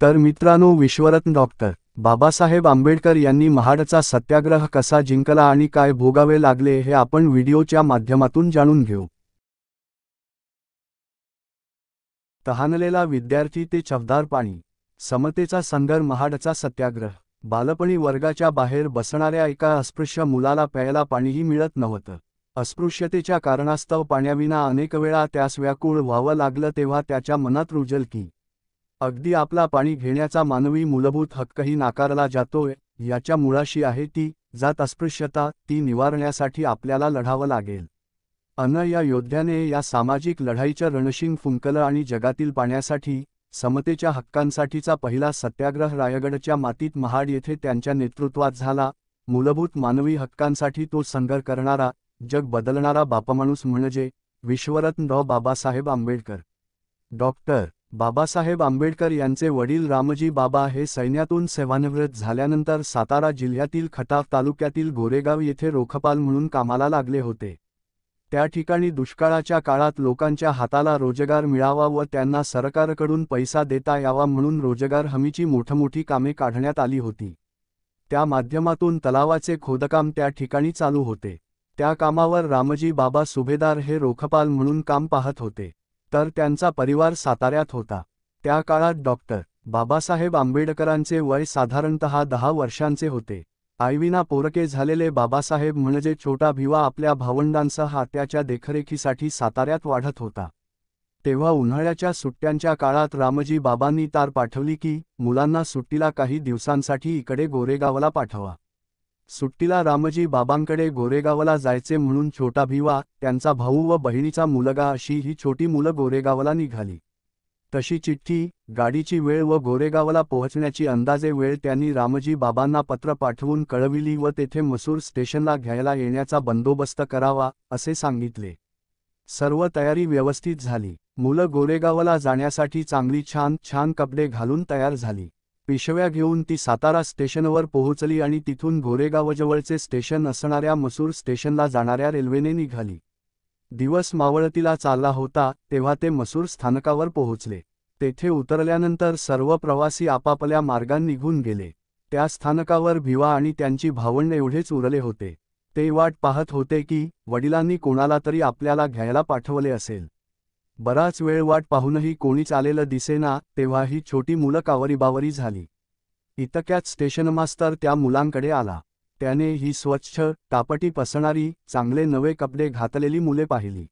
तर मित्रांनो, विश्वरत्न डॉक्टर बाबासाहेब आंबेडकर यांनी महाडचा सत्याग्रह कसा जिंकला आणि काय भोगावे लागले हे आपण व्हिडिओच्या माध्यमातून जाणून घेऊ. तहानलेला विद्यार्थी ते चवदार पाणी, समतेचा संघर्ष. महाडचा सत्याग्रह. बालपणी वर्गाच्या बाहेर बसणाऱ्या एका अस्पृश्य मुलाला प्यायला पाणीही मिळत नव्हतं. अस्पृश्यतेच्या कारणास्तव पाण्याविना अनेक वेळा त्यास व्याकुळ व्हावं लागलं. तेव्हा त्याच्या मनात रुजल की अगदी आपला पाणी घेण्याचा मानवी मूलभूत हक्कही नाकारला जातोय. याच्या मुळाशी आहे ती जात अस्पृश्यता. ती निवारण्यासाठी आपल्याला लढावं लागेल. या योद्ध्याने या सामाजिक लढाईचं रणशिंग फुंकलं आणि जगातील पाण्यासाठी, समतेच्या हक्कांसाठीचा पहिला सत्याग्रह रायगडच्या मातीत महाड येथे त्यांच्या नेतृत्वात झाला. मूलभूत मानवी हक्कांसाठी तो संघर्ष करणारा, जग बदलणारा बापमाणूस म्हणजे विश्वरत्न बाबासाहेब आंबेडकर. डॉक्टर बाबासाहेब आंबेडकर यांचे वडील रामजी बाबा हे सैन्यातून सेवानिवृत्त झाल्यानंतर सातारा जिल्ह्यातील खटाव तालुक्यातील गोरेगाव येथे रोखपाल म्हणून कामाला लागले होते. त्या ठिकाणी दुष्काळाच्या काळात लोकांच्या हाताला रोजगार मिळावा व त्यांना सरकारकडून पैसा देता यावा म्हणून रोजगार हमीची मोठमोठी कामे काढण्यात आली होती. त्या माध्यमातून तलावाचे खोदकाम त्या ठिकाणी चालू होते. त्या कामावर रामजी बाबा सुभेदार हे रोखपाल म्हणून काम पाहत होते. तर त्यांचा परिवार साताऱ्यात होता. त्या काळात डॉक्टर बाबासाहेब आंबेडकरांचे वय साधारणतः 10 वर्षांचे होते. आईविना पोरके झालेले बाबासाहेब म्हणजे छोटा भिवा आपल्या भावंडांसह आत्याच्या देखरेखीसाठी साताऱ्यात वाढत होता. तेव्हा उन्हाळ्याच्या सुट्ट्यांच्या काळात रामजी बाबांनी तार पाठवली की मुलांना सुट्टीला काही दिवसांसाठी इकडे गोरेगावला पाठवा. सुट्टीला रामजी बाबांकडे गोरेगावला जायचे म्हणून छोटा भिवा, त्यांचा भाऊ व बहिणीचा मुलगा अशी ही छोटी मुलं गोरेगावला निघाली. तशी चिठ्ठी, गाडीची वेळ व गोरेगावला पोहोचण्याची अंदाजे वेळ त्यांनी रामजी बाबांना पत्र पाठवून कळविली व तेथे मसूर स्टेशनला घ्यायला येण्याचा बंदोबस्त करावा असे सांगितले. सर्व तयारी व्यवस्थित झाली. मुलं गोरेगावला जाण्यासाठी चांगली छान छान कपडे घालून तयार झाली. पिशव्या घेऊन ती सातारा स्टेशनवर पोहोचली आणि तिथून गोरेगावजवळचे स्टेशन असणाऱ्या मसूर स्टेशनला जाणाऱ्या रेल्वेने निघाली. दिवस मावळतीला चालला होता तेव्हा ते मसूर स्थानकावर पोहोचले. तेथे उतरल्यानंतर सर्व प्रवासी आपापल्या मार्गाने निघून गेले. त्या स्थानकावर भिवा आणि त्यांची भावंड एवढेच उरले होते. ते वाट पाहत होते की वडिलांनी कोणाला तरी आपल्याला घ्यायला पाठवले असेल. बराच वेळ वाट पाहूनही कोणीच आलेलं दिसेना. तेव्हा ही छोटी मुलं कावरीबावरी झाली. इतक्यात स्टेशन मास्तर त्या मुलांकडे आला. त्याने ही स्वच्छ, टापटी पसणारी, चांगले नवे कपडे घातलेली मुले पाहिली.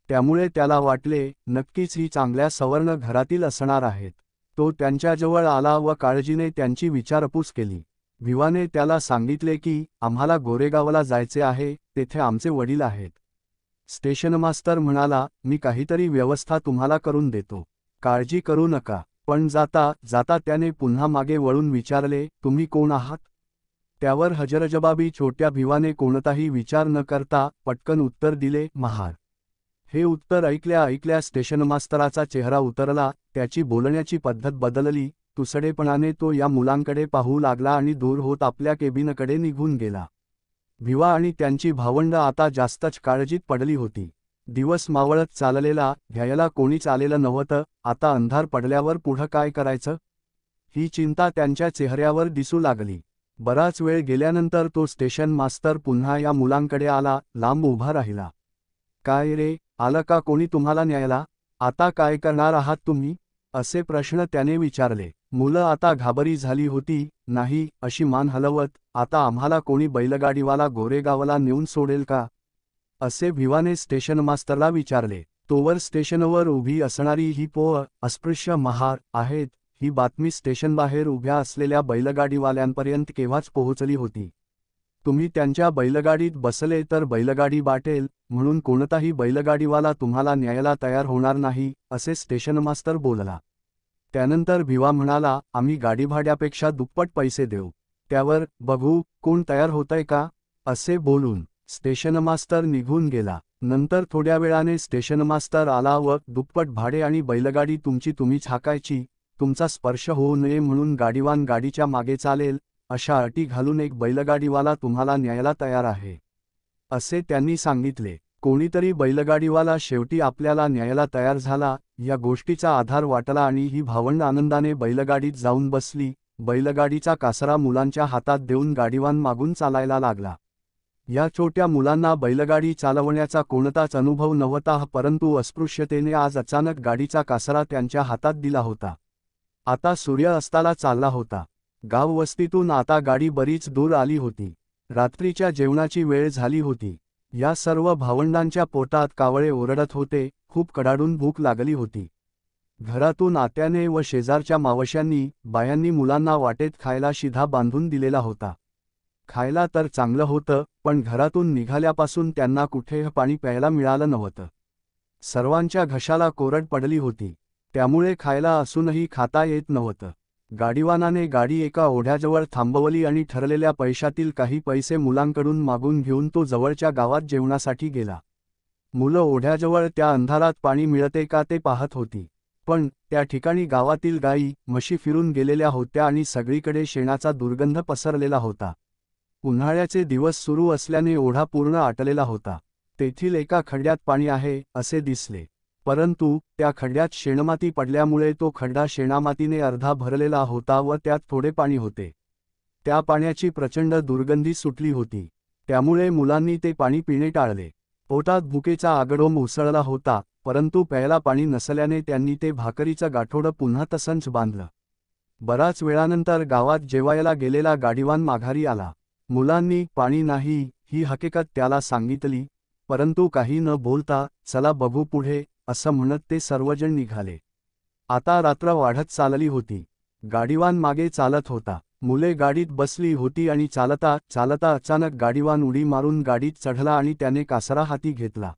त्यामुळे त्याला वाटले नक्कीच ही चांगल्या सवर्ण घरातील असणार आहेत. तो त्यांच्याजवळ आला व काळजीने त्यांची विचारपूस केली. भिवाने त्याला सांगितले की आम्हाला गोरेगावला जायचे आहे, तेथे आमचे वडील आहेत. स्टेशन मास्तर म्हणाला, मी काहीतरी व्यवस्था तुम्हाला करून देतो, काळजी करू नका. पण जाता जाता त्याने पुन्हा मागे वळून विचारले, तुम्ही कोण आहात? त्यावर हजरजबाबी छोट्या भिवाने कोणताही विचार न करता पटकन उत्तर दिले, महार. हे उत्तर ऐकल्या ऐकल्या स्टेशन मास्तराचा चेहरा उतरला. त्याची बोलण्याची पद्धत बदलली. तुसडेपणाने तो या मुलांकडे पाहू लागला आणि दूर होत आपल्या केबिनकडे निघून गेला. भिवा आणि त्यांची भावंड आता जास्तच काळजीत पडली होती. दिवस मावळत चाललेला, घ्यायला कोणीच आलेलं नव्हतं. आता अंधार पडल्यावर पुढं काय करायचं, ही चिंता त्यांच्या चेहऱ्यावर दिसू लागली. बराच वेळ गेल्यानंतर तो स्टेशन मास्तर पुन्हा या मुलांकडे आला. लांब उभा राहिला. काय रे, आलं का कोणी तुम्हाला न्यायला? आता काय करणार आहात तुम्ही, असे प्रश्न त्याने विचारले. मुलं आता घाबरी झाली होती. नाही, अशी मान हलवत, आता आम्हाला कोणी बैलगाडीवाला गोरेगावला नेऊन सोडेल का, असे भिवाने स्टेशन मास्तरला विचारले. तोवर स्टेशनवर उभी असणारी ही अस्पृश्य महार आहेत ही बातमी स्टेशनबाहेर उभ्या असलेल्या बैलगाडीवाल्यांपर्यंत केव्हाच पोहोचली होती. तुम्ही त्यांच्या बैलगाडीत बसले तर बैलगाडी बाटेल, म्हणून कोणताही बैलगाडीवाला तुम्हाला न्यायला तयार होणार नाही, असे स्टेशन मास्तर बोलला. त्यानंतर भिवा म्हणाला, आम्ही गाडीभाड्यापेक्षा दुप्पट पैसे देऊ. त्यावर बघू कोण तयार होतंय का, असे बोलून स्टेशन मास्तर निघून गेला. नंतर थोड्या वेळाने स्टेशन मास्तर आला व दुप्पट भाडे आणि बैलगाडी तुमची तुम्हीच हाकायची, तुमचा स्पर्श होऊ नये म्हणून गाडीवान गाडीच्या मागे चालेल, अशा अटी घालून एक बैलगाडीवाला तुम्हाला न्यायला तयार आहे, असे त्यांनी सांगितले. कोणीतरी बैलगाडीवाला शेवटी आपल्याला न्यायला तयार झाला, या गोष्टीचा आधार वाटला आणि ही भावंड आनंदाने बैलगाडीत जाऊन बसली. बैलगाडीचा कासरा मुलांच्या हातात देऊन गाडीवान मागून चालायला लागला. या छोट्या मुलांना बैलगाडी चालवण्याचा कोणताच अनुभव नव्हता, परंतु अस्पृश्यतेने आज अचानक गाडीचा कासरा त्यांच्या हातात दिला होता. आता सूर्य अस्ताला चालला होता. गाववस्तीतून आता गाडी बरीच दूर आली होती. रात्रीच्या जेवणाची वेळ झाली होती. या सर्व भावंडांच्या पोटात कावळे ओरडत होते. खूप कडाडून भूक लागली होती. घरातून आत्याने व शेजारच्या मावश्यांनी, बायांनी मुलांना वाटेत खायला शिधा बांधून दिलेला होता. खायला तर चांगलं होतं, पण घरातून निघाल्यापासून त्यांना कुठे पाणी प्यायला मिळालं नव्हतं. सर्वांच्या घशाला कोरड पडली होती, त्यामुळे खायला असूनही खाता येत नव्हतं. गाडीवानाने गाडी एका ओढ्याजवळ थांबवली आणि ठरलेल्या पैशातील काही पैसे मुलांकडून मागून घेऊन तो जवळच्या गावात जेवणासाठी गेला. मुलं ओढ्याजवळ त्या अंधारात पाणी मिळते का ते पाहत होती, पण त्या ठिकाणी गावातील गाई, म्हशी फिरून गेलेल्या होत्या आणि सगळीकडे शेणाचा दुर्गंध पसरलेला होता. उन्हाळ्याचे दिवस सुरू असल्याने ओढा पूर्ण आटलेला होता. तेथील एका खड्ड्यात पाणी आहे असे दिसले, परंतु त्या खड्ड्यात शेणमाती पडल्यामुळे तो खड्डा शेणामातीने अर्धा भरलेला होता व त्यात थोडे पाणी होते. त्या पाण्याची प्रचंड दुर्गंधी सुटली होती, त्यामुळे मुलांनी ते पाणी पिणे टाळले. पोटात भुकेचा आगडोंब उसळला होता, परंतु प्यायला पाणी नसल्याने त्यांनी ते भाकरीचं गाठोडं पुन्हा तसंच बांधलं. बराच वेळानंतर गावात जेवायला गेलेला गाडीवान माघारी आला. मुलांनी पाणी नाही ही हकीकत त्याला सांगितली, परंतु काही न बोलता चला बघू पुढे असं म्हणत ते सर्वजण निघाले. आता रात्र वाढत चालली होती. गाडीवान मागे चालत होता. मुले गाडीत बसली होती आणि चालता चालता अचानक गाडीवान उडी मारून गाडीत चढला आणि त्याने कासरा हाती घेतला.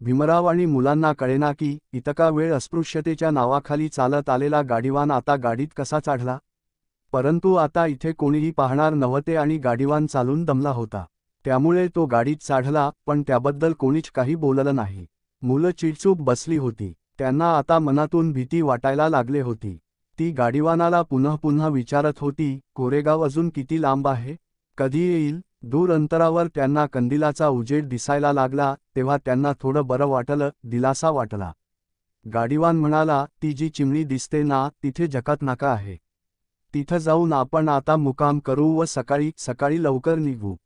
भीमराव आणि मुलांना कळेना की इतका वेळ अस्पृश्यतेच्या नावाखाली चालत आलेला गाडीवान आता गाडीत कसा चढला. परंतु आता इथे कोणीही पाहणार नव्हते आणि गाडीवान चालून दमला होता, त्यामुळे तो गाडीत चढला, पण त्याबद्दल कोणीच काही बोललं नाही. मुलं चिडचूप बसली होती. त्यांना आता मनातून भीती वाटायला लागले होती. ती गाडीवानाला पुन्हा पुन्हा विचारत होती, कोरेगाव अजून किती लांब आहे, कधी येईल. दूर अंतरावर त्यांना कंदिलाचा उजेड दिसायला लागला, तेव्हा त्यांना थोडं बरं वाटलं, दिलासा वाटला. गाडीवान म्हणाला, ती जी चिमणी दिसते ना, तिथे जकात नाका आहे. तिथं जाऊन आपण आता मुक्काम करू व सकाळी सकाळी लवकर निघू.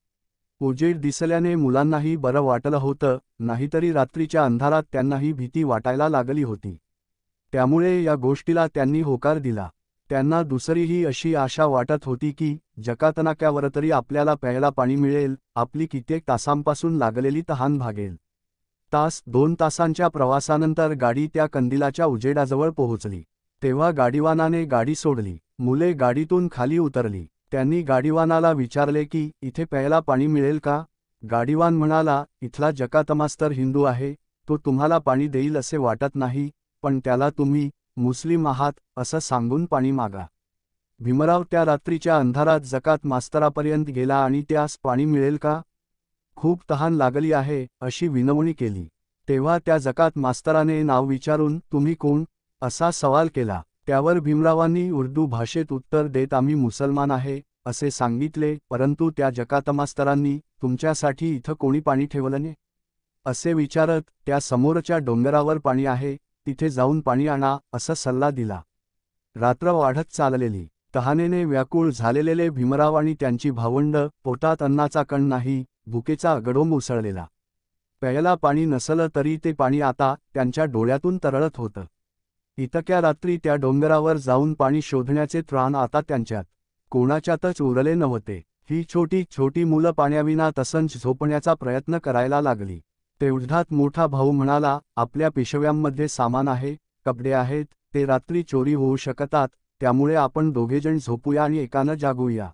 उजेड दिसल्याने मुलांनाही बरं वाटलं होतं, नाहीतरी रात्रीच्या अंधारात त्यांनाही भीती वाटायला लागली होती. त्यामुळे या गोष्टीला त्यांनी होकार दिला. त्यांना दुसरीही अशी आशा वाटत होती की जकातनाक्यावर तरी आपल्याला प्यायला पाणी मिळेल, आपली कित्येक तासांपासून लागलेली तहान भागेल. तास 2 तासांच्या प्रवासानंतर गाडी त्या कंदिलाच्या उजेडाजवळ पोहोचली. तेव्हा गाडीवानाने गाडी सोडली. मुले गाडीतून खाली उतरली. त्यांनी गाडीवानाला विचारले की इथे प्यायला पाणी मिळेल का. गाडीवान म्हणाला, इथला जकातमास्तर हिंदू आहे, तो तुम्हाला पाणी देईल असे वाटत नाही, पण त्याला तुम्ही मुस्लिम आहात असं सांगून पाणी मागा. भीमराव त्या रात्रीच्या अंधारात जकात मास्तरापर्यंत गेला आणि त्यास पाणी मिळेल का, खूप तहान लागली आहे अशी विनवणी केली. तेव्हा त्या जकात मास्तराने नाव विचारून तुम्ही कोण असा सवाल केला. त्यावर भीमरावांनी उर्दू भाषेत उत्तर देत आम्ही मुसलमान आहे असे सांगितले. परंतु त्या जकातमास्तरांनी तुमच्यासाठी इथं कोणी पाणी ठेवलं ने असे विचारत त्या समोरच्या डोंगरावर पाणी आहे, तिथे जाऊन पाणी आणा असा सल्ला दिला. रात्र वाढत चाललेली. तहानेने व्याकुळ झालेले भीमराव आणि त्यांची भावंड, पोटात अन्नाचा कण नाही, भुकेचा आगडोंब उसळलेला. प्यायला पाणी नसलं तरी ते पाणी आता त्यांच्या डोळ्यातून तरळत होतं. इतक्या रात्री त्या डोंगरावर जाऊन पाणी शोधण्याचे त्राण आता त्यांच्यात कोणाच्यातच उरले नव्हते. ही छोटी छोटी मुलं पाण्याविना तसंच झोपण्याचा प्रयत्न करायला लागली. तेवढ्यात मोठा भाऊ म्हणाला, आपल्या पिशव्यांमध्ये सामान आहे, कपडे आहेत, ते रात्री चोरी होऊ शकतात, त्यामुळे आपण दोघेजण झोपूया आणि एकानं जागूया.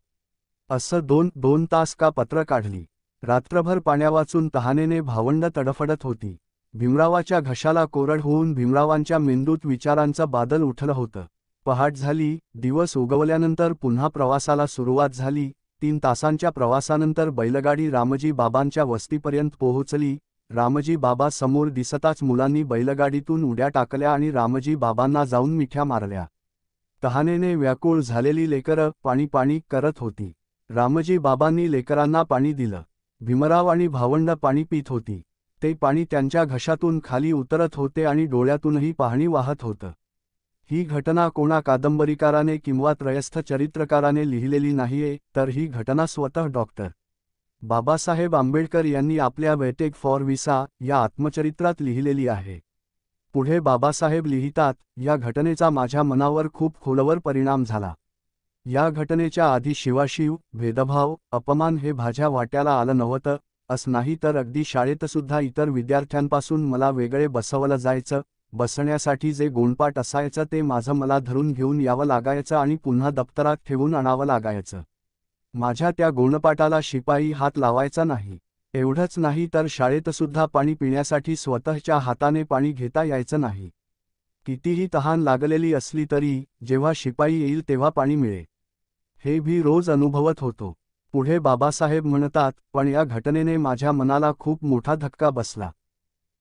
असं 2 तास का पत्र काढली. रात्रभर पाण्यावाचून तहानेने भावंड तडफडत होती. भीमरावाच्या घशाला कोरड होऊन भीमरावांच्या मेंदूत विचारांचं बादल उठलं होतं. पहाट झाली. दिवस उगवल्यानंतर पुन्हा प्रवासाला सुरुवात झाली. 3 तासांच्या प्रवासानंतर बैलगाडी रामजी बाबांच्या वस्तीपर्यंत पोहोचली. रामजी बाबा समोर दिसताच मुलांनी बैलगाडीतून उड्या टाकल्या आणि रामजी बाबांना जाऊन मिठ्या मारल्या. तहानेने व्याकुळ झालेली लेकरं पाणी पाणी करत होती. रामजी बाबांनी लेकरांना पाणी दिलं. भीमराव आणि भावंड पाणी पीत होती. ते पाणी त्यांच्या घशातून खाली उतरत होते आणि डोळ्यातूनही पाणी वाहत होतं. ही घटना कोणा कादंबरीकाराने किंवा त्रयस्थ चरित्रकाराने लिहिलेली नाहीये, तर ही घटना स्वतः डॉक्टर बाबासाहेब आंबेडकर यांनी आपल्या वेटेक फॉर विसा या आत्मचरित्रात लिहिलेली आहे. पुढे बाबासाहेब लिहितात, या घटनेचा माझ्या मनावर खूप खोलवर परिणाम झाला. या घटनेच्या आधी शिवाशिव, भेदभाव, अपमान हे माझ्या वाट्याला आलं नव्हतं. असं नाही तर अगदी शाळेतसुद्धा इतर विद्यार्थ्यांपासून मला वेगळे बसवलं जायचं. बसण्यासाठी जे गोंडपाट असायचं ते माझं मला धरून घेऊन यावं लागायचं आणि पुन्हा दप्तरात ठेवून आणावं लागायचं. माझ्या त्या गोंडपाटाला शिपाई हात लावायचा नाही. एवढंच नाही तर शाळेतसुद्धा पाणी पिण्यासाठी स्वतःच्या हाताने पाणी घेता यायचं नाही. कितीही तहान लागलेली असली तरी जेव्हा शिपाई येईल तेव्हा पाणी मिळे, हे भी रोज अनुभवत होतो. पुढे बाबासाहेब म्हणतात, पण या घटनेने माझ्या मनाला खूप मोठा धक्का बसला.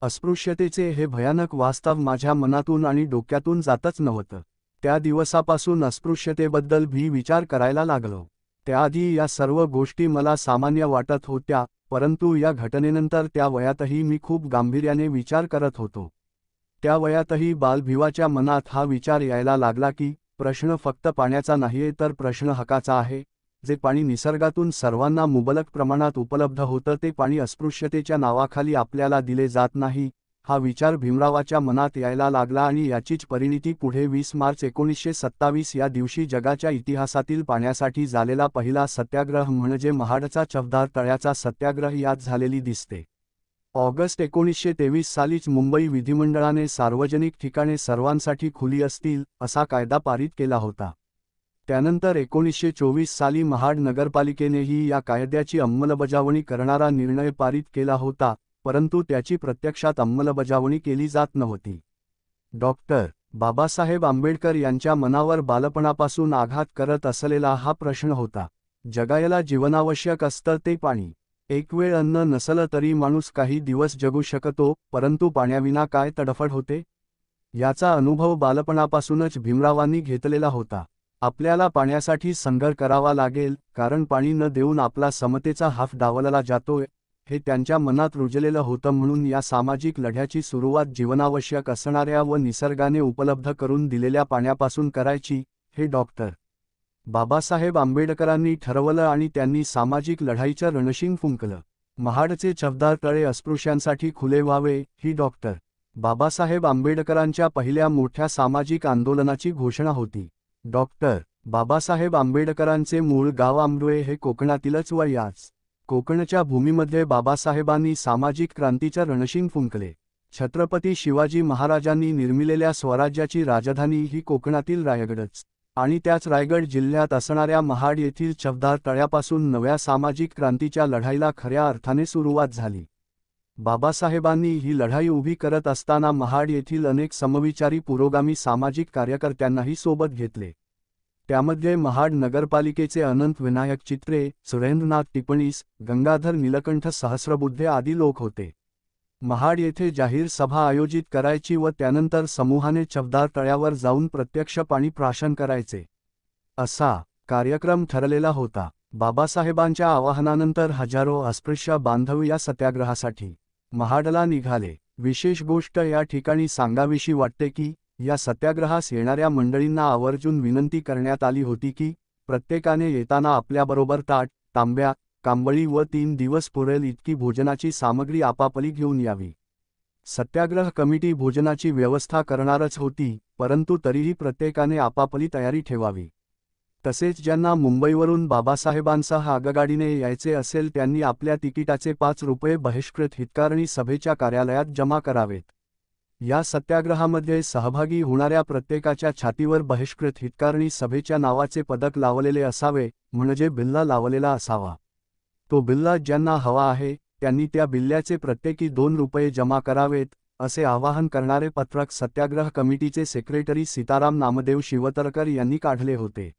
अस्पृश्यतेचे हे भयानक वास्तव माझ्या मनातून आणि डोक्यातून जातच नव्हतं. त्या दिवसापासून अस्पृश्यतेबद्दल भी विचार करायला लागलो. त्याआधी या सर्व गोष्टी मला सामान्य वाटत होत्या, परंतु या घटनेनंतर त्या वयातही मी खूप गांभीर्याने विचार करत होतो. त्या वयातही बालभिवाच्या मनात हा विचार यायला लागला की प्रश्न फक्त पाण्याचा नाहीये तर प्रश्न हक्काचा आहे. जे पाणी निसर्गातून सर्वांना मुबलक प्रमाणात उपलब्ध होतं ते पाणी अस्पृश्यतेच्या नावाखाली आपल्याला दिले जात नाही. हा विचार भीमरावाच्या मनात यायला लागला आणि याचीच परिणिती पुढे 20 मार्च 1927 या दिवशी जगाच्या इतिहासातील पाण्यासाठी झालेला पहिला सत्याग्रह म्हणजे महाडचा चवदार तळ्याचा सत्याग्रह यात झालेली दिसते. ऑगस्ट 1923 सालीच मुंबई विधिमंडळाने सार्वजनिक ठिकाणे सर्वांसाठी खुली असतील असा कायदा पारित केला होता. त्यानंतर 1924 साली महाड नगरपालिकेनेही या कायद्याची अंमलबजावणी करणारा निर्णय पारित केला होता, परंतु त्याची प्रत्यक्षात अंमलबजावणी केली जात नव्हती. डॉक्टर बाबासाहेब आंबेडकर यांच्या मनावर बालपणापासून आघात करत असलेला हा प्रश्न होता. जगायला जीवनावश्यक असतं ते पाणी. एक वेळ अन्न नसलं तरी माणूस काही दिवस जगू शकतो, परंतु पाण्याविना काय तडफड होते, याचा अनुभव बालपणापासूनच भीमरावांनी घेतलेला होता. आपल्याला पाण्यासाठी संघर्ष करावा लागेल, कारण पाणी न देऊन आपला समतेचा हाफ डावलला जातोय, हे त्यांच्या मनात रुजलेलं होतं. म्हणून या सामाजिक लढ्याची सुरुवात जीवनावश्यक असणाऱ्या व निसर्गाने उपलब्ध करून दिलेल्या पाण्यापासून करायची, हे डॉक्टर बाबासाहेब आंबेडकरांनी ठरवलं आणि त्यांनी सामाजिक लढाईचं रणशिंग फुंकलं. महाडचे चवदार तळे अस्पृश्यांसाठी खुले व्हावे, ही डॉक्टर बाबासाहेब आंबेडकरांच्या पहिल्या मोठ्या सामाजिक आंदोलनाची घोषणा होती. डॉक्टर बाबासाहेब आंबेडकरांचे मूळ गाव आंबवे हे कोकणातीलच व याच कोकणच्या भूमीमध्ये बाबासाहेबांनी सामाजिक क्रांतीचं रणशिंग फुंकले. छत्रपती शिवाजी महाराजांनी निर्मिलेल्या स्वराज्याची राजधानी ही कोकणातील रायगडच आणि त्याच रायगड जिल्ह्यात असणाऱ्या महाड येथील चवदार तळ्यापासून नव्या सामाजिक क्रांतीच्या लढाईला खऱ्या अर्थाने सुरुवात झाली. बाबासाहेबांनी ही लढाई उभी करत असताना महाड येथील अनेक समविचारी पुरोगामी सामाजिक कार्यकर्त्यांनाही सोबत घेतले. त्यामध्ये महाड नगरपालिकेचे अनंत विनायक चित्रे, सुरेंद्रनाथ टिपणीस, गंगाधर नीलकंठ सहस्रबुद्धे आदी लोक होते. महाड येथे जाहीर सभा आयोजित करायची व त्यानंतर समूहाने चवदार तळ्यावर जाऊन प्रत्यक्ष पाणी प्राशन करायचे, असा कार्यक्रम ठरलेला होता. बाबासाहेबांच्या आवाहनानंतर हजारो अस्पृश्य बांधव या सत्याग्रहासाठी महाडला निघाले. विशेष गोष्ट या ठिकाणी सांगावीशी वाटते की या सत्याग्रहास येणाऱ्या मंडळींना आवर्जून विनंती करण्यात आली होती की प्रत्येकाने येताना आपल्याबरोबर ताट, तांब्या, कांबळी व 3 दिवस पुरेल इतकी भोजनाची सामग्री आपापली घेऊन यावी. सत्याग्रह कमिटी भोजनाची व्यवस्था करणारच होती, परंतु तरीही प्रत्येकाने आपापली तयारी ठेवावी. तसेच ज्यांना मुंबईवरून बाबासाहेबांसह आगगाडीने यायचे असेल त्यांनी आपल्या तिकिटाचे 5 रुपये बहिष्कृत हितकारणी सभेच्या कार्यालयात जमा करावेत. या सत्याग्रहामध्ये सहभागी होणाऱ्या प्रत्येकाच्या छातीवर बहिष्कृत हितकारणी सभेच्या नावाचे पदक लावलेले असावे, म्हणजे बिल्ला लावलेला असावा. तो बिल्ला ज्यांना हवा आहे त्यांनी त्या बिल्ल्याचे प्रत्येकी 2 रुपये जमा करावेत, असे आवाहन करणारे पत्रक सत्याग्रह कमिटीचे सेक्रेटरी सीताराम नामदेव शिवतरकर यांनी काढले होते.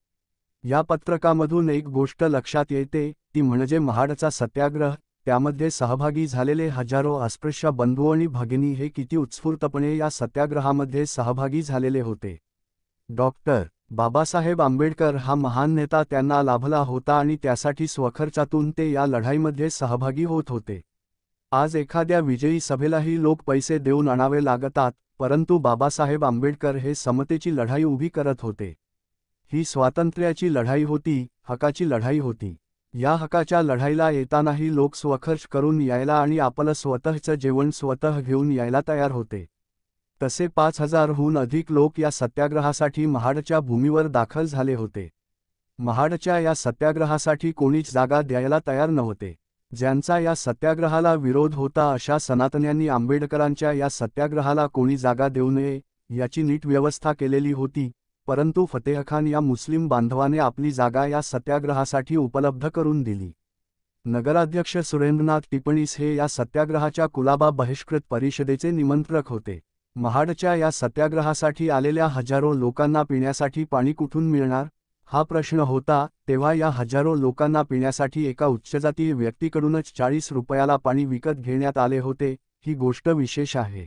या पत्रकामधून एक गोष्ट लक्षात येते, ती म्हणजे महाडचा सत्याग्रह, त्यामध्ये सहभागी झालेले हजारो अस्पृश्य बंधू आणि भगिनी हे किती उत्स्फूर्तपणे या सत्याग्रहामध्ये सहभागी झालेले होते. डॉक्टर बाबासाहेब आंबेडकर हा महान नेता त्यांना लाभला होता आणि त्यासाठी स्वखर्चातून ते या लढाईमध्ये सहभागी होत होते. आज एखाद्या विजयी सभेलाही लोक पैसे देऊन आणावे लागतात, परंतु बाबासाहेब आंबेडकर हे समतेची लढाई उभी करत होते. ही स्वातंत्र्याची लढाई होती, हक्काची लढाई होती. या हक्काच्या लढाईला येतानाही लोक स्वखर्च करून यायला आणि आपलं स्वतःचं जेवण स्वतः घेऊन यायला तयार होते. तसे 5,000हून अधिक लोक या सत्याग्रहासाठी महाडच्या भूमीवर दाखल झाले होते. महाडच्या या सत्याग्रहासाठी कोणीच जागा द्यायला तयार नव्हते. ज्यांचा या सत्याग्रहाला विरोध होता अशा सनातन्यांनी आंबेडकरांच्या या सत्याग्रहाला कोणी जागा देऊ नये याची नीट व्यवस्था केलेली होती, परंतु फतेहखान या मुस्लिम बांधवाने आपली जागा या सत्याग्रहासाठी उपलब्ध करून दिली. नगराध्यक्ष सुरेंद्रनाथ टिपणीस हे या सत्याग्रहाच्या कुलाबा बहिष्कृत परिषदेचे निमंत्रक होते. महाडच्या या सत्याग्रहासाठी आलेल्या हजारो लोकांना पिण्यासाठी पाणी कुठून मिळणार, हा प्रश्न होता. तेव्हा या हजारो लोकांना पिण्यासाठी एका उच्चजातीय व्यक्तीकडूनच 40 रुपयाला पाणी विकत घेण्यात आले होते. ही गोष्ट विशेष आहे.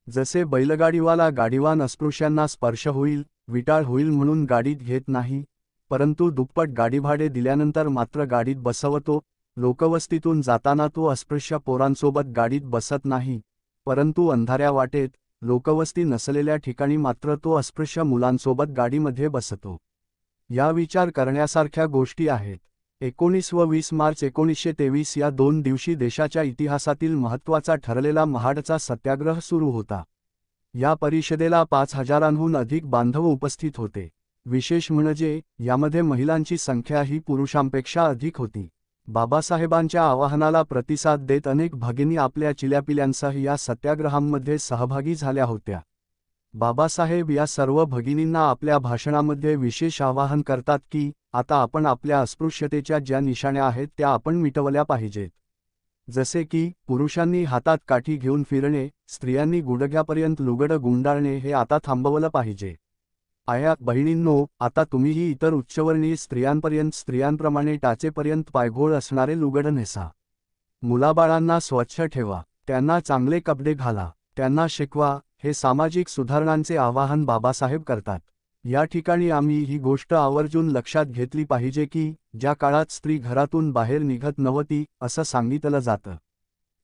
जसे बैलगाडीवाला गाडीवान अस्पृश्यांना स्पर्श होईल, विटाळ होईल म्हणून गाडीत घेत नाही, परंतु दुप्पट गाडीभाडे दिल्यानंतर मात्र गाडीत बसवतो. लोकवस्तीतून जाताना तो अस्पृश्य पोरांसोबत गाडीत बसत नाही, परंतु अंधाऱ्या वाटेत, लोकवस्ती नसलेल्या ठिकाणी मात्र तो अस्पृश्य मुलांसोबत गाडीमध्ये बसतो. या विचार करण्यासारख्या गोष्टी आहेत. 19 व 20 मार्च 1923 या दोन दिवशी देशाच्या इतिहासातील महत्त्वाचा ठरलेला महाडचा सत्याग्रह सुरू होता. या परिषदेला 5,000हून अधिक बांधव उपस्थित होते. विशेष म्हणजे यामध्ये महिलांची संख्या ही पुरुषांपेक्षा अधिक होती. बाबासाहेबांच्या आवाहनाला प्रतिसाद देत अनेक भगिनी आपल्या चिल्यापिल्यांसह या सत्याग्रहांमध्ये सहभागी झाल्या होत्या. बाबासाहेब या सर्व भगिनींना आपल्या भाषणामध्ये विशेष आवाहन करतात की आता आपण आपल्या अस्पृश्यतेच्या ज्या निशाण्या आहेत त्या आपण मिटवल्या पाहिजेत. जसे की पुरुषांनी हातात काठी घेऊन फिरणे, स्त्रियांनी गुडघ्यापर्यंत लुगडं गुंडाळणे हे आता थांबवलं पाहिजे. आया बहिणींनो, आता तुम्हीही इतर उच्चवर्णीय स्त्रियांप्रमाणे टाचेपर्यंत पायघोळ असणारे लुगडं नेसा. मुलाबाळांना स्वच्छ ठेवा, त्यांना चांगले कपडे घाला, त्यांना शिकवा, हे सामाजिक सुधारणांचे आवाहन बाबासाहेब करतात. या ठिकाणी आम्ही ही गोष्ट आवर्जून लक्षात घेतली पाहिजे की ज्या काळात स्त्री घरातून बाहेर निघत नव्हती असं सांगितलं जातं,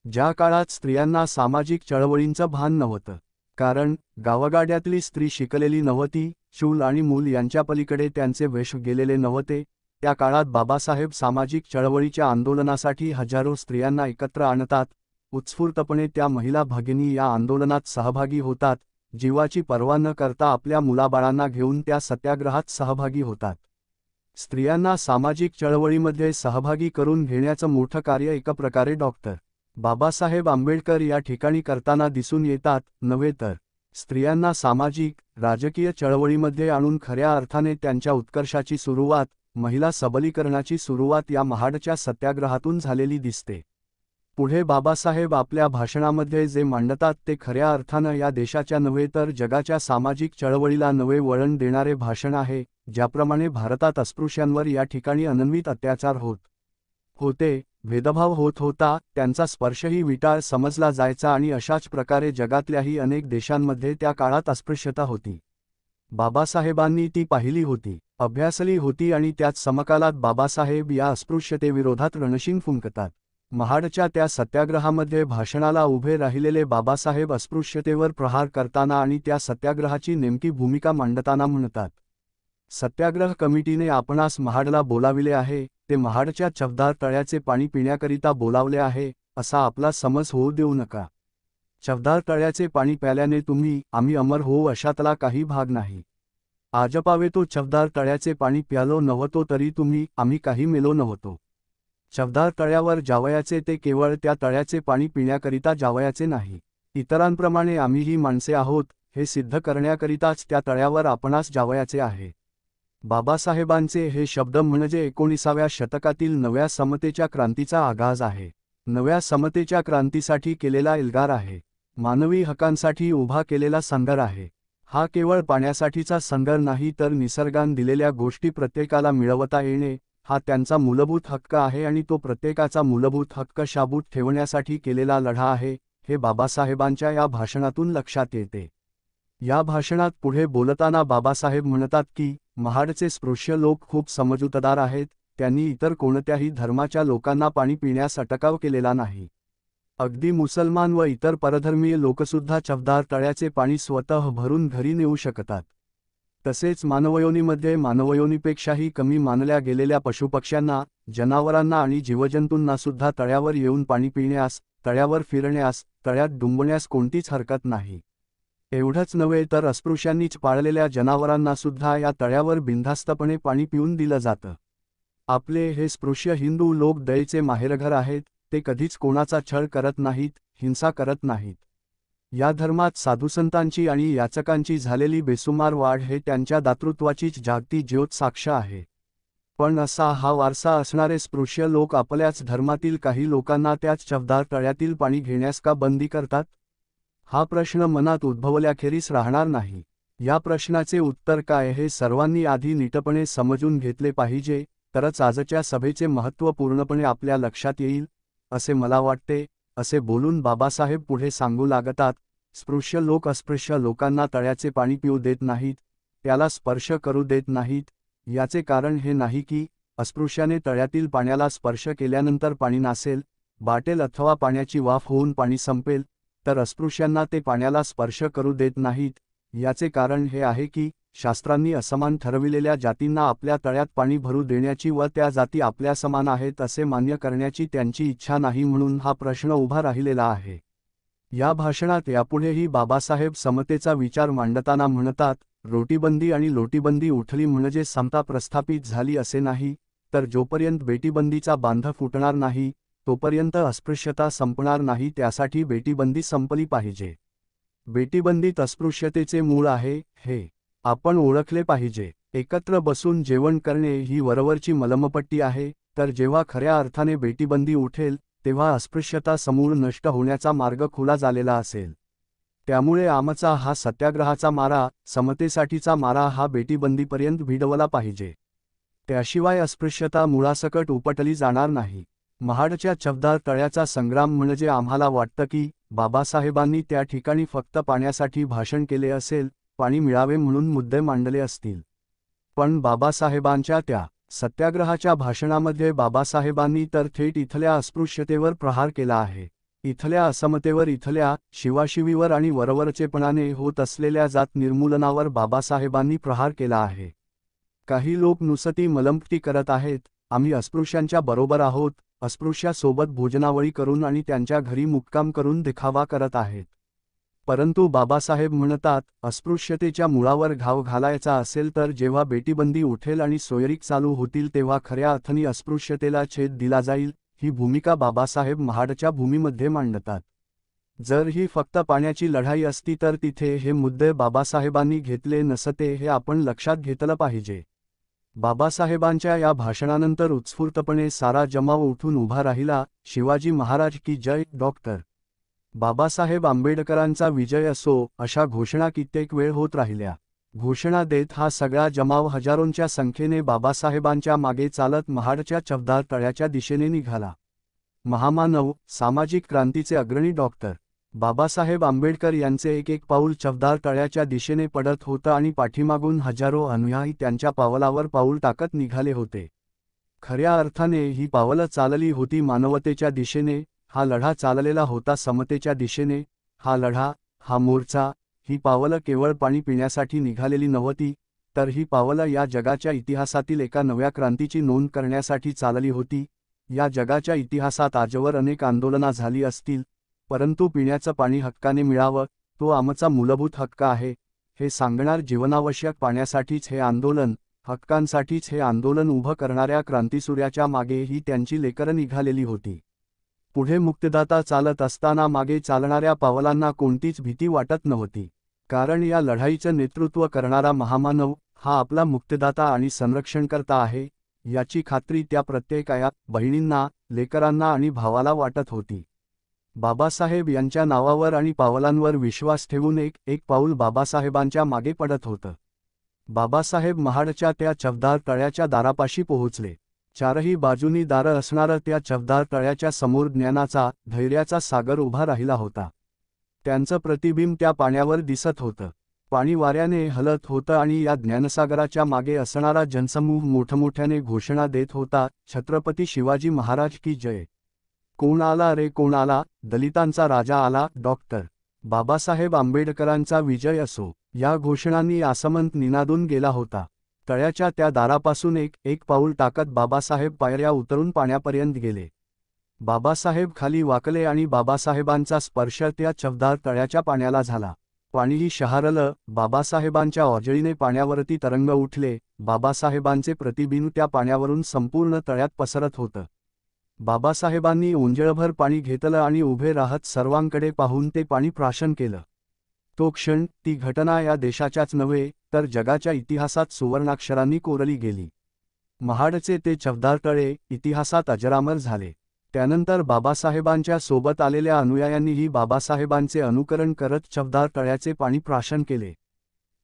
ज्या काळात स्त्रियांना सामाजिक चळवळींचं भान नव्हतं, कारण गावगाड्यातली स्त्री शिकलेली नव्हती, चूल आणि मूल यांच्या पलीकडे त्यांचे वेश गेलेले नव्हते, त्या काळात बाबासाहेब सामाजिक चळवळीच्या आंदोलनासाठी हजारो स्त्रियांना एकत्र आणतात. उत्स्फूर्तपणे त्या महिला भगिनी या आंदोलनात सहभागी होतात, जीवाची पर्वा न करता आपल्या मुलाबाळांना घेऊन त्या सत्याग्रहात सहभागी होतात. स्त्रियांना सामाजिक चळवळीमध्ये सहभागी करून घेण्याचं मोठं कार्य एका प्रकारे डॉक्टर बाबासाहेब आंबेडकर या ठिकाणी करताना दिसून येतात. नव्हे तर स्त्रियांना सामाजिक, राजकीय चळवळीमध्ये आणून खऱ्या अर्थाने त्यांच्या उत्कर्षाची सुरुवात, महिला सबलीकरणाची सुरुवात या महाडच्या सत्याग्रहातून झालेली दिसते. पुढे बाबासाहेब आपल्या भाषणामध्ये जे मांडतात ते खऱ्या अर्थानं या देशाच्या नव्हे तर जगाच्या सामाजिक चळवळीला नवे वळण देणारे भाषण आहे. ज्याप्रमाणे भारतात अस्पृश्यांवर या ठिकाणी अनन्वित अत्याचार होत होते, भेदभाव होत होता, त्यांचा स्पर्शही विटाळ समजला जायचा आणि अशाच प्रकारे जगातल्याही अनेक देशांमध्ये त्या काळात अस्पृश्यता होती. बाबासाहेबांनी ती पाहिली होती, अभ्यासली होती आणि त्याच समकालात बाबासाहेब या अस्पृश्यतेविरोधात रणशिंग फुंकतात. महाडच्या त्या सत्याग्रहामध्ये भाषणाला उभे राहिलेले बाबासाहेब अस्पृश्यतेवर प्रहार करताना आणि त्या सत्याग्रहाची नेमकी भूमिका मांडताना म्हणतात, सत्याग्रह कमिटीने आपणास महाडला बोलाविले आहे, ते महाडच्या चवदार तळ्याचे पाणी पिण्याकरिता बोलावले आहे, असा आपला समज होऊ देऊ नका. चवदार तळ्याचे पाणी प्याल्याने तुम्ही आम्ही अमर होऊ अशातला काही भाग नाही. आजपावे तो चवदार तळ्याचे पाणी प्यालो नव्हतो तरी तुम्ही आम्ही काही मेलो नव्हतो. चवदार तळ्यावर जावयाचे ते केवळ त्या तळ्याचे पाणी पिण्याकरिता जावयाचे नाही. इतरांप्रमाणे आम्हीही माणसे आहोत हे सिद्ध करण्याकरिताच त्या तळ्यावर आपणास जावयाचे आहे. बाबासाहेबांचे हे शब्द म्हणजे 19व्या शतकातील नव्या समतेच्या क्रांतीचा आगाज आहे. नव्या समतेच्या क्रांतीसाठी केलेला एल्गार आहे. मानवी हक्कांसाठी उभा केलेला संघर्ष आहे. हा केवळ पाण्यासाठीचा संघर्ष नाही तर निसर्गाने दिलेल्या गोष्टी प्रत्येकाला मिळवता येणे हा त्यांचा मूलभूत हक्क आहे आणि तो प्रत्येकाचा मूलभूत हक्क शाबूत ठेवण्यासाठी केलेला लढा आहे, हे बाबासाहेबांच्या या भाषणातून लक्षात येते. या भाषणात पुढे बोलताना बाबासाहेब म्हणतात की महाडचे स्पृश्य लोक खूप समजूतदार आहेत, त्यांनी इतर कोणत्याही धर्माच्या लोकांना पाणी पिण्यास अटकाव केलेला नाही. अगदी मुसलमान व इतर परधर्मीय लोकसुद्धा चवदार तळ्याचे पाणी स्वतः भरून घरी नेऊ शकतात. तसेच मानवयोनीमध्ये मानवयोनीपेक्षाही कमी मानल्या गेलेल्या पशुपक्ष्यांना, जनावरांना आणि जीवजंतूंनासुद्धा तळ्यावर येऊन पाणी पिण्यास, तळ्यावर फिरण्यास, तळ्यात डुंबण्यास कोणतीच हरकत नाही. एवढंच नव्हे तर अस्पृश्यांनीच पाळलेल्या जनावरांनासुद्धा या तळ्यावर बिनधास्तपणे पाणी पिऊन दिलं जातं. आपले हे स्पृश्य हिंदू लोक दयेचे माहेरघर आहेत. ते कधीच कोणाचा छळ करत नाहीत, हिंसा करत नाहीत. या धर्मात साधुसंतांची आणि याचकांची झालेली बेसुमार वाढ हे त्यांच्या दातृत्वाचीच जागती ज्योत साक्ष आहे. पण असा हा वारसा असणारे स्पृश्य लोक आपल्याच धर्मातील काही लोकांना त्याच चवदार तळ्यातील पाणी घेण्यास का बंदी करतात? हा प्रश्न मनात उद्भवल्याखेरीस राहणार नाही. या प्रश्नाचे उत्तर काय हे सर्वांनी आधी नीटपणे समजून घेतले पाहिजे, तरच आजच्या सभेचे महत्त्व पूर्णपणे आपल्या लक्षात येईल, असे मला वाटते. असे बोलून बाबासाहेब पुढे सांगू लागतात, स्पृश्य लोक अस्पृश्य लोकांना तळ्याचे पाणी पिऊ देत नाहीत, त्याला स्पर्श करू देत नाहीत. याचे कारण हे नाही की अस्पृश्याने तळ्यातील पाण्याला स्पर्श केल्यानंतर पाणी नासेल, बाटेल अथवा पाण्याची वाफ होऊन पाणी संपेल, तर अस्पृश्यांना ते पाण्याला स्पर्श करू देत नाहीत. याचे कारण हे आहे की शास्त्रांनी असमान ठरविलेल्या जातींना आपल्या तळ्यात पाणी भरू देण्याची व त्या जाती आपल्या समान आहेत असे मान्य करण्याची त्यांची इच्छा नाही, म्हणून हा प्रश्न उभा राहिलेला आहे. या भाषणात यापुढेही बाबासाहेब समतेचा विचार मांडताना म्हणतात, रोटीबंदी आणि लोटीबंदी उठली म्हणजे समता प्रस्थापित झाली असे नाही, तर जोपर्यंत बेटीबंदीचा बांध फुटणार नाही तोपर्यंत अस्पृश्यता संपणार नाही. त्यासाठी बेटीबंदी संपली पाहिजे. बेटीबंदीत अस्पृश्यतेचे मूळ आहे, हे आपण ओळखले पाहिजे. एकत्र बसून जेवण करणे ही वरवरची मलमपट्टी आहे, तर जेव्हा खऱ्या अर्थाने बेटीबंदी उठेल तेव्हा अस्पृश्यता समूळ नष्ट होण्याचा मार्ग खुला झालेला असेल. त्यामुळे आमचा हा सत्याग्रहाचा मारा, समतेसाठीचा मारा हा बेटीबंदीपर्यंत भिडवला पाहिजे. त्याशिवाय अस्पृश्यता मुळासकट उपटली जाणार नाही. महाडच्या चवदार तळ्याचा संग्राम म्हणजे आम्हाला वाटतं की बाबासाहेबांनी त्या ठिकाणी फक्त पाण्यासाठी भाषण केले असेल, पाणी मिळावे म्हणून मुद्दे मांडले असतील. पण बाबासाहेबांच्या त्या सत्याग्रहाच्या भाषणामध्ये बाबासाहेबांनी तर थेट इथल्या अस्पृश्यतेवर प्रहार केला आहे. इथल्या असमतेवर, इथल्या शिवाशिवीवर आणि वरवरचेपणाने होत असलेल्या जात निर्मूलनावर बाबासाहेबांनी प्रहार केला आहे. काही लोक नुसती मलमपट्टी करत आहेत, आम्ही अस्पृश्यांच्या बरोबर आहोत, अस्पृश्यासोबत भोजनावळी करून आणि त्यांच्या घरी मुक्काम करून दिखावा करत आहेत. परंतु बाबासाहेब म्हणतात, अस्पृश्यतेच्या मुळावर घाव घालायचा असेल तर जेव्हा बेटीबंदी उठेल आणि सोयरीक चालू होतील तेव्हा खऱ्या अर्थाने अस्पृश्यतेला छेद दिला जाईल. ही भूमिका बाबासाहेब महाडच्या भूमीमध्ये मांडतात. जर ही फक्त पाण्याची लढाई असती तर तिथे हे मुद्दे बाबासाहेबांनी घेतले नसते, हे आपण लक्षात घेतलं पाहिजे. बाबासाहेबांच्या या भाषणानंतर उत्स्फूर्तपणे सारा जमाव उठून उभा राहिला. शिवाजी महाराज की जय, डॉक्टर बाबासाहेब आंबेडकरांचा विजय असो, अशा घोषणा कित्येक वेळ होत राहिल्या. घोषणा देत हा सगळा जमाव हजारोंच्या संख्येने बाबासाहेबांच्या मागे चालत महाडच्या चवदार तळ्याच्या दिशेने निघाला. महामानव, सामाजिक क्रांतीचे अग्रणी डॉक्टर बाबासाहेब आंबेडकर यांचे एक एक पाऊल चवदार तळ्याच्या दिशेने पडत होतं आणि पाठीमागून हजारो अनुयायी त्यांच्या पावलावर पाऊल टाकत निघाले होते. खऱ्या अर्थाने ही पावलं चालली होती मानवतेच्या दिशेने. हा लढा चाललेला होता समतेच्या दिशेने. हा लढा, हा मोर्चा, ही पावलं केवळ पाणी पिण्यासाठी निघालेली नव्हती, तर ही पावलं या जगाच्या इतिहासातील एका नव्या क्रांतीची नोंद करण्यासाठी चालली होती. या जगाच्या इतिहासात आजवर अनेक आंदोलना झाली असतील, परंतु पिण्याचं पाणी हक्काने मिळावं, तो आमचा मूलभूत हक्क आहे, हे सांगणार जीवनावश्यक पाण्यासाठीच हे आंदोलन, हक्कांसाठीच हे आंदोलन उभं करणाऱ्या क्रांतिसूर्याच्या मागे ही त्यांची लेकरं निघालेली होती. पुढे मुक्तिदाता चालत असताना मागे चालणाऱ्या पावलांना कोणतीच भीती वाटत नव्हती, कारण या लढाईचं नेतृत्व करणारा महामानव हा आपला मुक्तिदाता आणि संरक्षणकर्ता आहे, याची खात्री त्या प्रत्येक आया, बहिणींना, लेकरांना आणि भावाला वाटत होती. बाबासाहेब यांच्या नावावर आणि पावलांवर विश्वास ठेवून एक एक पाऊल बाबासाहेबांच्या मागे पडत होतं. बाबासाहेब महाडच्या त्या चवदार तळ्याच्या दारापाशी पोहोचले. चारही बाजूनी दारं असणारं त्या चवदार तळ्याच्या समोर ज्ञानाचा, धैर्याचा सागर उभा राहिला होता. त्यांचं प्रतिबिंब त्या पाण्यावर दिसत होतं. पाणी वाऱ्याने हलत होतं आणि या ज्ञानसागराच्या मागे असणारा जनसमूह मोठमोठ्याने घोषणा देत होता, छत्रपती शिवाजी महाराज की जय. कोण आला रे कोण आला, दलितांचा राजा आला, डॉक्टर बाबासाहेब आंबेडकरांचा विजय असो, या घोषणांनी आसमंत निनादून गेला होता. तळ्याच्या त्या दारापासून एक पाऊल टाकत बाबासाहेब पायऱ्या उतरून पाण्यापर्यंत गेले. बाबासाहेब खाली वाकले आणि बाबासाहेबांचा स्पर्श त्या चवदार तळ्याच्या पाण्याला झाला. पाणीही शहारलं. बाबासाहेबांच्या ओजळीने पाण्यावरती तरंग उठले. बाबासाहेबांचे प्रतिबिंब त्या पाण्यावरून संपूर्ण तळ्यात पसरत होतं. बाबासाहेबांनी ओंजळभर पाणी घेतलं आणि उभे राहत सर्वांकडे पाहून ते पाणी प्राशन केलं. तो क्षण, ती घटना या देशाच्याच नव्हे तर जगाच्या इतिहासात सुवर्णाक्षरांनी कोरली गेली. महाडचे ते चवदार तळे इतिहासात अजरामर झाले. त्यानंतर बाबासाहेबांच्या सोबत आलेल्या अनुयायांनीही बाबासाहेबांचे अनुकरण करत चवदार तळ्याचे पाणी प्राशन केले.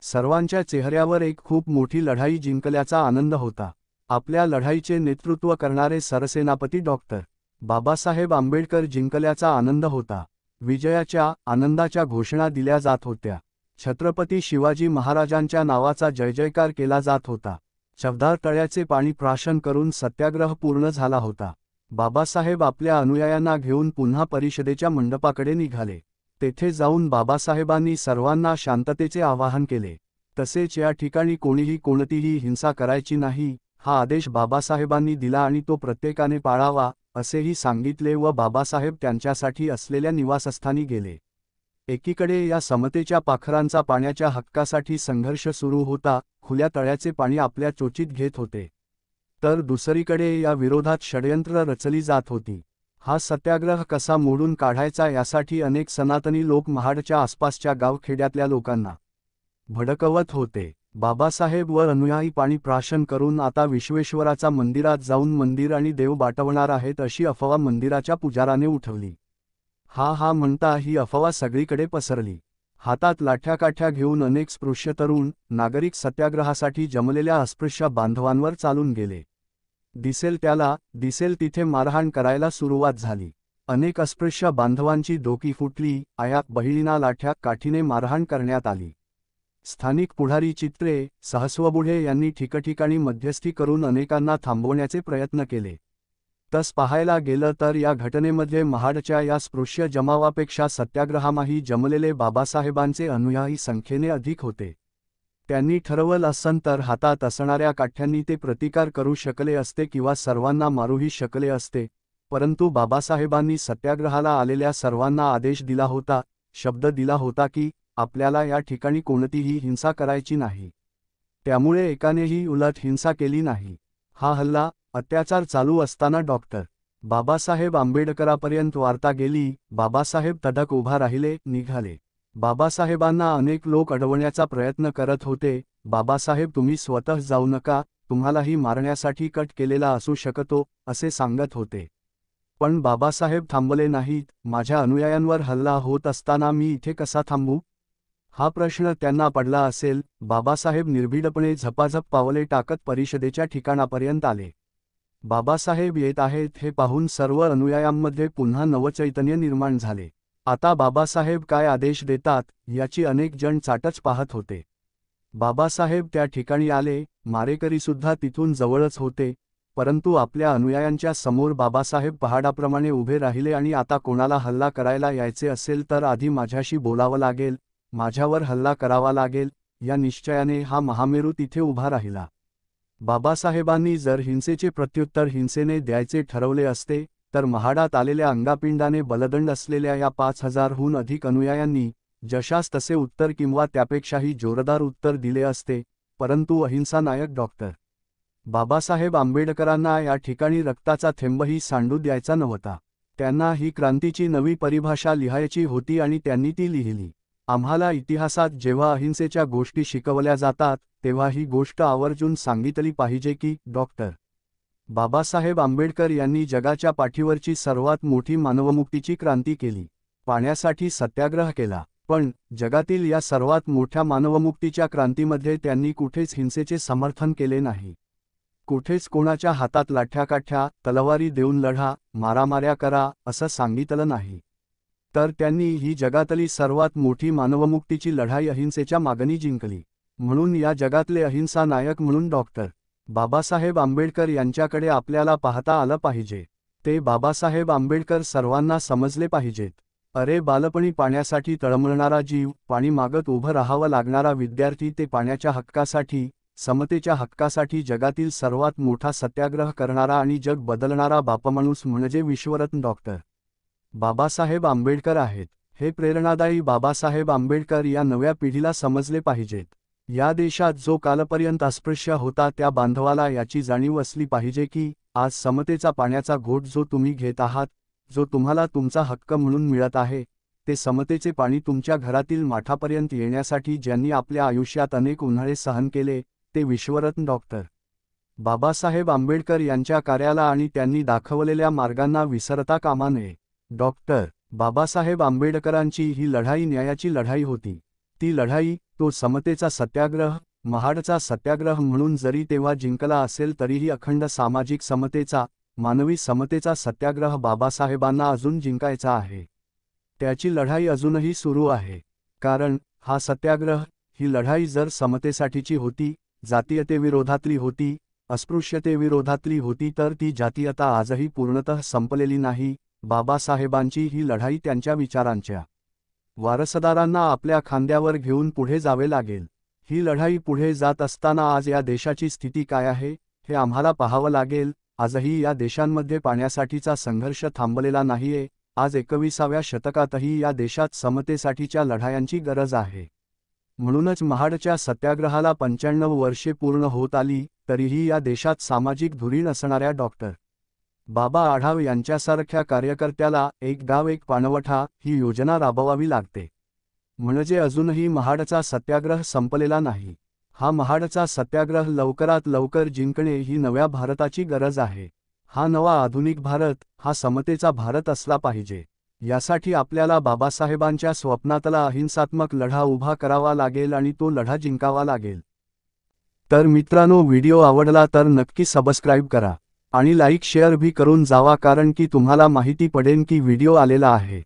सर्वांच्या चेहऱ्यावर एक खूप मोठी लढाई जिंकल्याचा आनंद होता. आपल्या लढाईचे नेतृत्व करणारे सरसेनापती डॉक्टर बाबासाहेब आंबेडकर जिंकल्याचा आनंद होता. विजयाच्या, आनंदाच्या घोषणा दिल्या जात होत्या. छत्रपती शिवाजी महाराजांच्या नावाचा जयजयकार केला जात होता. चवदार तळ्याचे पाणी प्राशन करून सत्याग्रह पूर्ण झाला होता. बाबासाहेब आपल्या अनुयायांना घेऊन पुन्हा परिषदेच्या मंडपाकडे निघाले. तेथे जाऊन बाबासाहेबांनी सर्वांना शांततेचे आवाहन केले. तसेच या ठिकाणी कोणीही कोणतीही हिंसा करायची नाही, हा आदेश बाबासाहेबांनी दिला आणि तो प्रत्येकाने पाळावा, असेही सांगितले व बाबासाहेब त्यांच्यासाठी असलेल्या निवासस्थानी गेले. एकीकडे या समतेच्या पाखरांचा पाण्याच्या हक्कासाठी संघर्ष सुरू होता, खुल्या तळ्याचे पाणी आपल्या चोचीत घेत होते. तर दुसरीकडे या विरोधात षड्यंत्र रचली जात होती. हा सत्याग्रह कसा मोडून काढायचा यासाठी अनेक सनातनी लोक महाडच्या आसपासच्या गावखेड्यातल्या लोकांना भडकवत होते. बाबासाहेब व अनुयायी पाणी प्राशन करून आता विश्वेश्वराचा मंदिरात जाऊन मंदिर आणि देव बाटवणार आहेत अशी अफवा मंदिराच्या पुजाराने उठवली. हा म्हणता ही अफवा सगळीकडे पसरली. हातात लाठ्याकाठ्या घेऊन अनेक स्पृश्य तरुण नागरिक सत्याग्रहासाठी जमलेल्या अस्पृश्य बांधवांवर चालून गेले. दिसेल तिथे मारहाण करायला सुरुवात झाली. अनेक अस्पृश्य बांधवांची डोकी फुटली. आया बहिणींना लाठ्या काठीने मारहाण करण्यात आली. स्थानिक पुढारी चित्रे सहस्वबुढे यांनी ठिकठिकाणी मध्यस्थी करून अनेकांना थांबवण्याचे प्रयत्न केले. तस पाहायला गेलं तर या घटनेमध्ये महाडच्या या स्पृश्य जमावापेक्षा सत्याग्रहामाही जमलेले बाबासाहेबांचे अनुयायी संख्येने अधिक होते. त्यांनी ठरवलं असं तर हातात असणाऱ्या काठ्यांनी ते प्रतिकार करू शकले असते किंवा सर्वांना मारूही शकले असते, परंतु बाबासाहेबांनी सत्याग्रहाला आलेल्या सर्वांना आदेश दिला होता, शब्द दिला होता की आपल्याला या ठिकाणी कोणतीही हिंसा करायची नाही. त्यामुळे एकानेही उलट हिंसा केली नाही. हा हल्ला, अत्याचार चालू असताना डॉक्टर बाबासाहेब आंबेडकरांपर्यंत वार्ता गेली. बाबासाहेब तडक उभा राहिले, निघाले. बाबासाहेबांना अनेक लोक अडवण्याचा प्रयत्न करत होते. बाबासाहेब तुम्ही स्वतः जाऊ नका, तुम्हालाही मारण्यासाठी कट केलेला असू शकतो, असे सांगत होते. पण बाबासाहेब थांबले नाहीत. माझ्या अनुयायांवर हल्ला होत असताना मी इथे कसा थांबू? हा प्रश्न त्यांना पडला असेल. बाबासाहेब निर्भीडपणे झपाझप पावले टाकत परिषदेच्या ठिकाणापर्यंत आले. बाबासाहेब येत आहेत हे पाहून सर्व अनुयायांमध्ये पुन्हा नवचैतन्य निर्माण झाले. आता बाबासाहेब काय आदेश देतात याची अनेक जण चाटच पाहत होते. बाबासाहेब त्या ठिकाणी आले. मारेकरीसुद्धा तिथून जवळच होते. परंतु आपल्या अनुयायांच्या समोर बाबासाहेब पहाडाप्रमाणे उभे राहिले आणि आता कोणाला हल्ला करायला यायचे असेल तर आधी माझ्याशी बोलावं लागेल, माझ्यावर हल्ला करावा लागेल, या निश्चयाने हा महामेरू तिथे उभा राहिला. बाबासाहेबांनी जर हिंसेचे प्रत्युत्तर हिंसेने द्यायचे ठरवले असते तर महाडात आलेल्या अंगापिंडाने बलदंड असलेल्या या 5000हून अधिक अनुयायांनी जशास तसे उत्तर किंवा त्यापेक्षाही जोरदार उत्तर दिले असते. परंतु अहिंसा नायक डॉक्टर बाबासाहेब आंबेडकरांना या ठिकाणी रक्ताचा थेंबही सांडू द्यायचा नव्हता. त्यांना ही क्रांतीची नवी परिभाषा लिहायची होती आणि त्यांनी ती लिहिली. आम्हाला इतिहासात जेव्हा अहिंसेच्या गोष्टी शिकवल्या जातात तेव्हा ही गोष्ट आवर्जून सांगितली पाहिजे की डॉक्टर बाबासाहेब आंबेडकर यांनी जगाच्या पाठीवरची सर्वात मोठी मानवमुक्तीची क्रांती केली. पाण्यासाठी सत्याग्रह केला. पण जगातील या सर्वात मोठ्या मानवमुक्तीच्या क्रांतीमध्ये त्यांनी कुठेच हिंसेचे समर्थन केले नाही. कुठेच कोणाच्या हातात लाठ्याकाठ्या, तलवारी देऊन लढा, मारामाऱ्या करा असं सांगितलं नाही. तर त्यांनी ही जगातली सर्वात मोठी मानवमुक्तीची लढाई अहिंसेच्या मागणी जिंकली. म्हणून या जगातले अहिंसा नायक म्हणून डॉक्टर बाबासाहेब आंबेडकर यांच्याकडे आपल्याला पाहता आलं पाहिजे. ते बाबासाहेब आंबेडकर सर्वांना समजले पाहिजेत. अरे बालपणी पाण्यासाठी तळमळणारा जीव, पाणी मागत उभं राहावं लागणारा विद्यार्थी, ते पाण्याच्या हक्कासाठी, समतेच्या हक्कासाठी जगातील सर्वात मोठा सत्याग्रह करणारा आणि जग बदलणारा बापमाणूस म्हणजे विश्वरत्न डॉक्टर बाबासाहेब आंबेडकर आहेत. हे प्रेरणादायी बाबासाहेब आंबेडकर या नव्या पिढीला समजले पाहिजेत. या देशात जो कालपर्यंत अस्पृश्य होता त्या बांधवाला याची जाणीव असली पाहिजे की आज समतेचा पाण्याचा घोट जो तुम्ही घेत आहात, जो तुम्हाला तुमचा हक्क म्हणून मिळत आहे, ते समतेचे पाणी तुमच्या घरातील माठापर्यंत येण्यासाठी ज्यांनी आपल्या आयुष्यात अनेक उन्हाळे सहन केले, ते विश्वरत्न डॉक्टर बाबासाहेब आंबेडकर यांच्या कार्याला आणि त्यांनी दाखवलेल्या मार्गांना विसरता कामा नये. डॉक्टर बाबासाहेब आंबेडकरांची ही लढाई न्यायाची लढाई होती. ती लढाई, तो समतेचा सत्याग्रह, महाडचा सत्याग्रह म्हणून जरी तेव्हा जिंकला असेल तरीही अखंड सामाजिक समतेचा, मानवी समतेचा सत्याग्रह बाबासाहेबांना अजून जिंकायचा आहे. त्याची लढाई अजूनही सुरू आहे. कारण हा सत्याग्रह, ही लढाई जर समतेसाठीची होती, जातीयतेविरोधातली होती, अस्पृश्यतेविरोधातली होती, तर ती जातीयता आजही पूर्णतः संपलेली नाही. बाबासाहेबांची ही लढाई त्यांच्या विचारांच्या वारसदारांना आपल्या खांद्यावर घेऊन पुढे जावे लागेल. ही लढाई पुढे जात असताना आज या देशाची स्थिती काय आहे, हे आम्हाला पाहावं लागेल. आजही या देशांमध्ये पाण्यासाठीचा संघर्ष थांबलेला नाहीये. आज 21व्या शतकातही या देशात समतेसाठीच्या लढायांची गरज आहे. म्हणूनच महाडच्या सत्याग्रहाला 95 वर्षे पूर्ण होत आली, तरीही या देशात सामाजिक धुरीण असणाऱ्या डॉक्टर बाबा आढाव यांच्यासारख्या कार्यकर्त्याला एक गाव एक पाणवठा ही योजना राबवावी लागते. म्हणजे अजूनही महाडचा सत्याग्रह संपलेला नाही. हा महाडचा सत्याग्रह लवकरात लवकर जिंकणे ही नव्या भारताची गरज आहे. हा नवा आधुनिक भारत, हा समतेचा भारत असला पाहिजे. यासाठी आपल्याला बाबासाहेबांच्या स्वप्नातला अहिंसात्मक लढा उभा करावा लागेल आणि तो लढा जिंकावा लागेल. तर मित्रांनो, व्हिडिओ आवडला तर नक्की सबस्क्राईब करा आणि लाईक शेअर भी करून जावा, कारण की तुम्हाला माहिती पडेल की व्हिडिओ आलेला आहे.